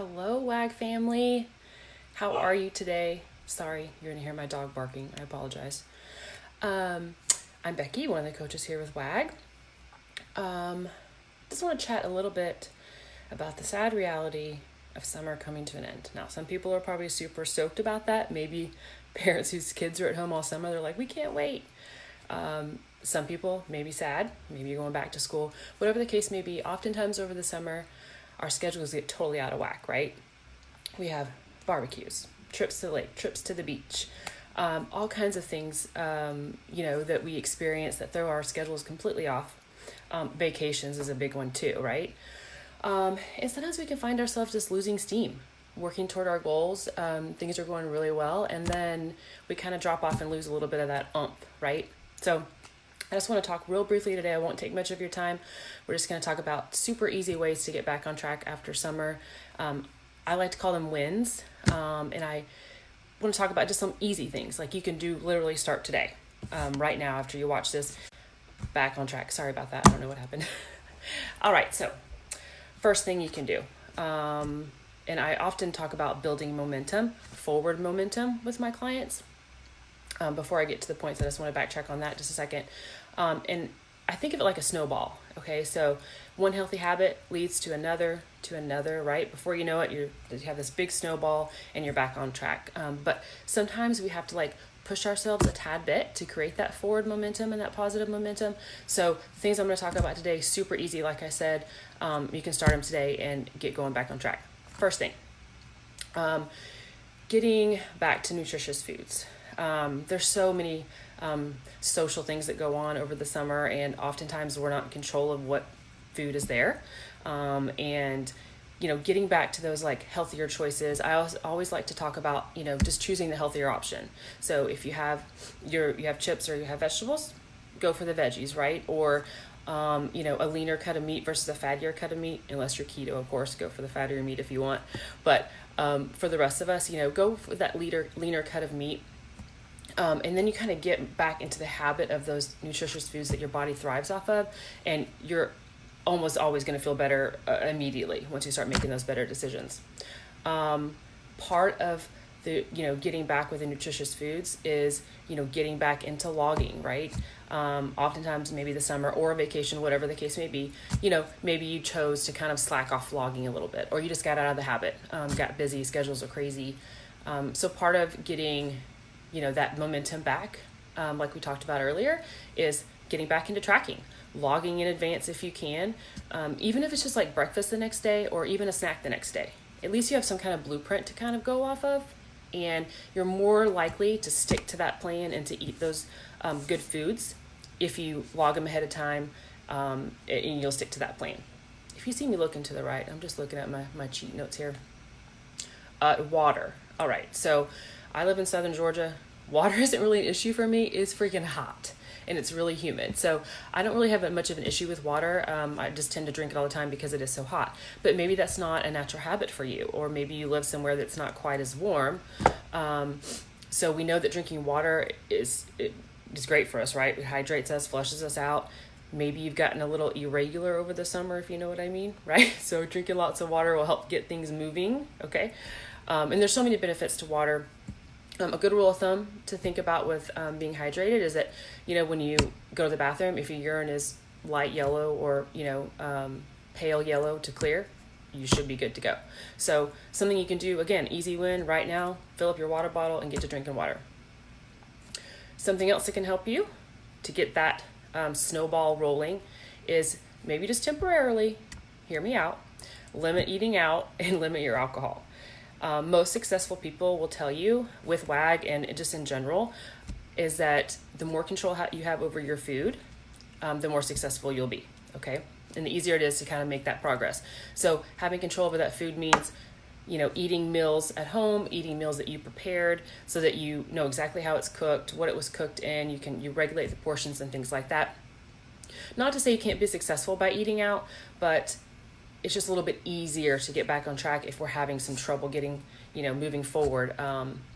Hello, WAG family. How are you today? Sorry, you're gonna hear my dog barking. I apologize. I'm Becky, one of the coaches here with WAG. Just want to chat a little bit about the sad reality of summer coming to an end. Now, some people are probably super stoked about that. Maybe parents whose kids are at home all summer, they're like, we can't wait. Some people may be sad. Maybe you're going back to school. Whatever the case may be, oftentimes over the summer, our schedules get totally out of whack, right? We have barbecues, trips to the lake, trips to the beach, all kinds of things, that we experience that throw our schedules completely off. Vacations is a big one too, right? And sometimes we can find ourselves just losing steam, working toward our goals. Things are going really well, and then we kind of drop off and lose a little bit of that right? So I just want to talk real briefly today. I won't take much of your time. We're just going to talk about super easy ways to get back on track after summer. I like to call them wins, and I want to talk about just some easy things like you can do literally start today, right now after you watch this. Back on track. Sorry about that. I don't know what happened. All right, so first thing you can do, and I often talk about building momentum, forward momentum with my clients. Before I get to the points, I just want to backtrack on that just a second. And I think of it like a snowball. Okay, so one healthy habit leads to another, right? Before you know it, you have this big snowball and you're back on track. But sometimes we have to push ourselves a tad bit to create that forward momentum and that positive momentum. So the things I'm going to talk about today, super easy. Like I said, you can start them today and get going back on track. First thing, getting back to nutritious foods. There's so many social things that go on over the summer, and oftentimes we're not in control of what food is there. And getting back to those healthier choices. I always like to talk about just choosing the healthier option. So if you have you have chips or you have vegetables, go for the veggies, right? Or a leaner cut of meat versus a fattier cut of meat. Unless you're keto, of course, go for the fattier meat if you want. But for the rest of us, go for that leaner cut of meat. And then you kind of get back into the habit of those nutritious foods that your body thrives off of, and you're almost always going to feel better immediately once you start making those better decisions. Part of the getting back with the nutritious foods is getting back into logging, right? Oftentimes maybe the summer or a vacation, whatever the case may be, maybe you chose to kind of slack off logging a little bit, or you just got out of the habit, got busy, schedules are crazy. So part of getting that momentum back, like we talked about earlier, is getting back into tracking, logging in advance if you can, even if it's just like breakfast the next day or even a snack the next day. At least you have some kind of blueprint to kind of go off of, and you're more likely to stick to that plan and to eat those good foods if you log them ahead of time, and you'll stick to that plan. If you see me looking to the right, I'm just looking at my cheat notes here. Water. All right, so I live in Southern Georgia. Water isn't really an issue for me. It's freaking hot and it's really humid. So I don't really have much of an issue with water. I just tend to drink it all the time because it is so hot. But maybe that's not a natural habit for you, or maybe you live somewhere that's not quite as warm. So we know that drinking water is great for us, right? It hydrates us, flushes us out. Maybe you've gotten a little irregular over the summer, if you know what I mean, right? So drinking lots of water will help get things moving, okay? And there's so many benefits to water. A good rule of thumb to think about with being hydrated is that, when you go to the bathroom, if your urine is light yellow or, pale yellow to clear, you should be good to go. So something you can do, again, easy win right now, fill up your water bottle and get to drinking water. Something else that can help you to get that snowball rolling is maybe just temporarily, hear me out, limit eating out and limit your alcohol. Most successful people will tell you with WAG and just in general is that the more control you have over your food, the more successful you'll be, okay? And the easier it is to kind of make that progress. So having control over that food means, eating meals at home, eating meals that you prepared so that you know exactly how it's cooked, what it was cooked in, you regulate the portions and things like that. Not to say you can't be successful by eating out, but it's just a little bit easier to get back on track if we're having some trouble getting, moving forward,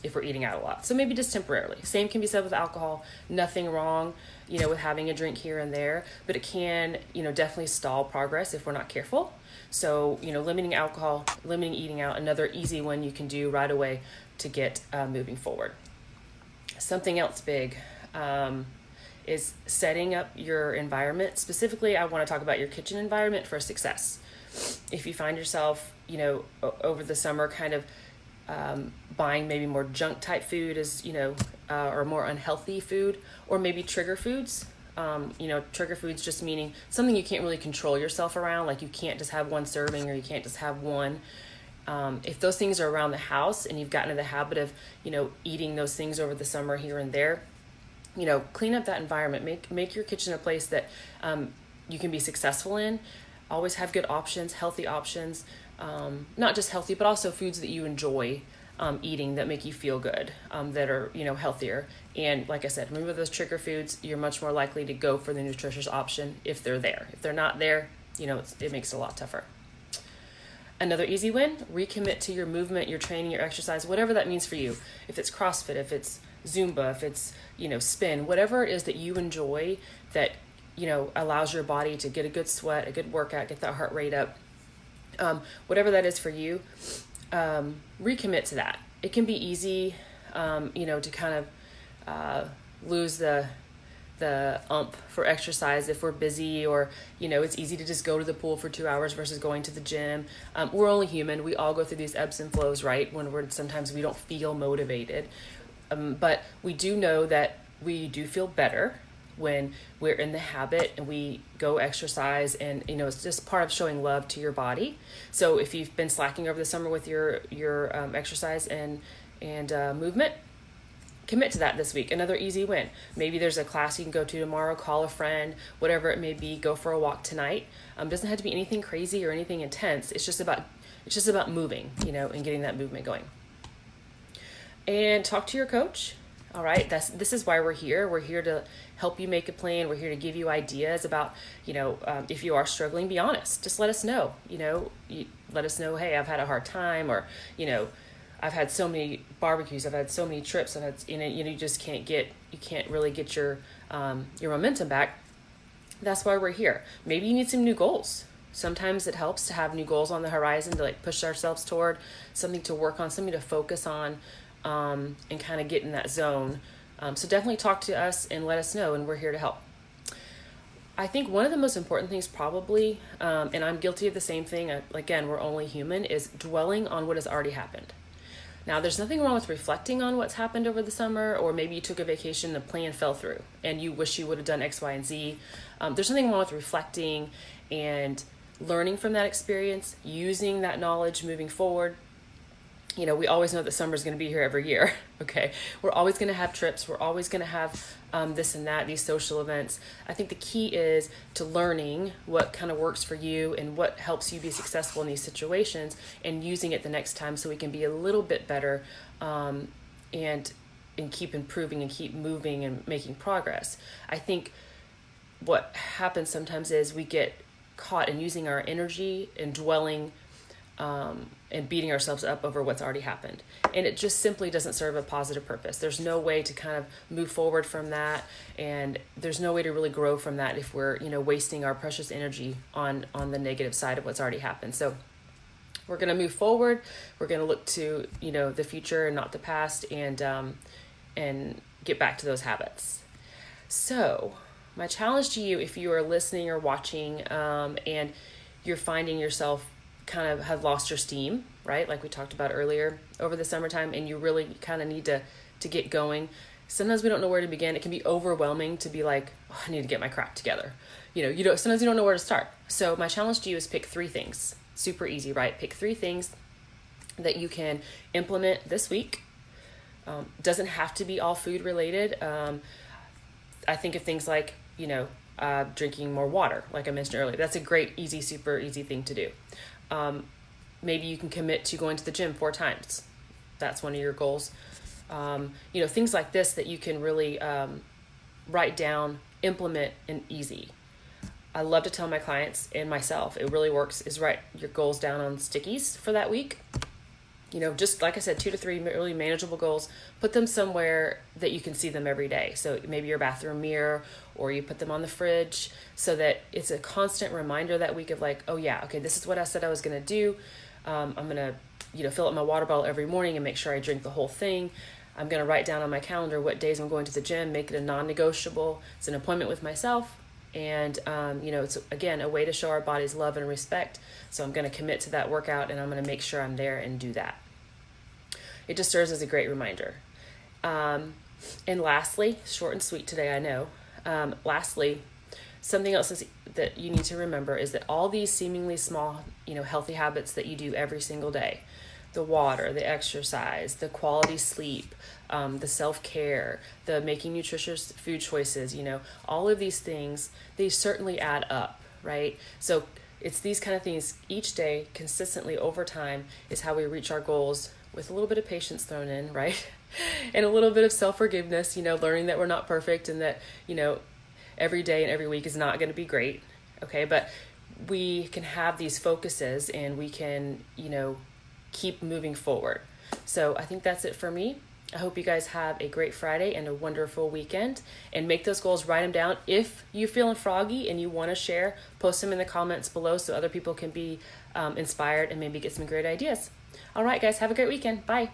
if we're eating out a lot. So maybe just temporarily. Same can be said with alcohol. Nothing wrong, with having a drink here and there, but it can, definitely stall progress if we're not careful. So, limiting alcohol, limiting eating out, another easy one you can do right away to get moving forward. Something else big is setting up your environment. Specifically, I want to talk about your kitchen environment for success. If you find yourself, over the summer kind of buying maybe more junk type food or more unhealthy food, or maybe trigger foods. Trigger foods just meaning something you can't really control yourself around, like you can't just have one serving or you can't just have one. If those things are around the house and you've gotten in the habit of, eating those things over the summer here and there, clean up that environment. Make your kitchen a place that you can be successful in. Always have good options, healthy options, not just healthy, but also foods that you enjoy eating that make you feel good, that are, healthier. And like I said, remember those trigger foods, you're much more likely to go for the nutritious option if they're there. If they're not there, it makes it a lot tougher. Another easy win, recommit to your movement, your training, your exercise, whatever that means for you. If it's CrossFit, if it's Zumba, if it's, spin, whatever it is that you enjoy that, allows your body to get a good sweat, a good workout, get that heart rate up, whatever that is for you, recommit to that. It can be easy, to kind of lose the ump for exercise if we're busy, or, it's easy to just go to the pool for 2 hours versus going to the gym. We're only human. We all go through these ebbs and flows, right? Sometimes we don't feel motivated. But we do know that we do feel better when we're in the habit and we go exercise, and it's just part of showing love to your body. So if you've been slacking over the summer with your exercise and movement, commit to that this week. Another easy win. Maybe there's a class you can go to tomorrow, call a friend, whatever it may be, go for a walk tonight. Doesn't have to be anything crazy or anything intense. It's just about moving, and getting that movement going. And talk to your coach. All right, this is why we're here. We're here to help you make a plan. We're here to give you ideas about, if you are struggling, be honest. Just let us know. Let us know, hey, I've had a hard time, or, I've had so many barbecues, I've had so many trips, I've had, you just can't really get your momentum back. That's why we're here. Maybe you need some new goals. Sometimes it helps to have new goals on the horizon to push ourselves toward something to work on, something to focus on, and kind of get in that zone. So definitely talk to us and let us know, and we're here to help. I think one of the most important things probably, and I'm guilty of the same thing, again, we're only human, is dwelling on what has already happened. Now, there's nothing wrong with reflecting on what's happened over the summer, or maybe you took a vacation, the plan fell through, and you wish you would have done X, Y, and Z. There's nothing wrong with reflecting and learning from that experience, using that knowledge moving forward. We always know that summer is going to be here every year, okay? We're always going to have trips. We're always going to have this and that, these social events. I think the key is to learning what kind of works for you and what helps you be successful in these situations, and using it the next time so we can be a little bit better, and keep improving and keep moving and making progress. I think what happens sometimes is we get caught in using our energy and dwelling and beating ourselves up over what's already happened. And it just simply doesn't serve a positive purpose. There's no way to kind of move forward from that, and there's no way to really grow from that if we're, wasting our precious energy on the negative side of what's already happened. So we're going to move forward. We're going to look to, the future and not the past, and get back to those habits. So my challenge to you, if you are listening or watching, and you're finding yourself kind of have lost your steam, right? Like we talked about earlier over the summertime, and you really kind of need to get going. Sometimes we don't know where to begin. It can be overwhelming to be like, oh, I need to get my crap together. Sometimes you don't know where to start. So my challenge to you is pick 3 things. Super easy, right? Pick 3 things that you can implement this week. Doesn't have to be all food related. I think of things like, drinking more water, like I mentioned earlier. That's a great, easy, super easy thing to do. Maybe you can commit to going to the gym 4 times. That's one of your goals. Things like this that you can really write down, implement, and easy. I love to tell my clients and myself, it really works, is write your goals down on stickies for that week. Just like I said, 2 to 3 really manageable goals. Put them somewhere that you can see them every day. So maybe your bathroom mirror, or you put them on the fridge, so that it's a constant reminder that week of like, oh yeah, okay, this is what I said I was going to do. I'm going to, fill up my water bottle every morning and make sure I drink the whole thing. I'm going to write down on my calendar what days I'm going to the gym, make it a non-negotiable. It's an appointment with myself. And, it's, again, a way to show our bodies love and respect. So I'm going to commit to that workout, and I'm going to make sure I'm there and do that. It just serves as a great reminder. And lastly, short and sweet today, I know. Lastly, something else that you need to remember is that all these seemingly small, healthy habits that you do every single day, the water, the exercise, the quality sleep, the self-care, the making nutritious food choices, all of these things, they certainly add up, right? So it's these kind of things each day, consistently over time, is how we reach our goals, with a little bit of patience thrown in, right? And a little bit of self-forgiveness, learning that we're not perfect, and that, every day and every week is not going to be great. Okay. But we can have these focuses, and we can, keep moving forward. So I think that's it for me. I hope you guys have a great Friday and a wonderful weekend, and make those goals, write them down. If you're feeling froggy and you want to share, post them in the comments below so other people can be inspired and maybe get some great ideas. All right, guys, have a great weekend. Bye.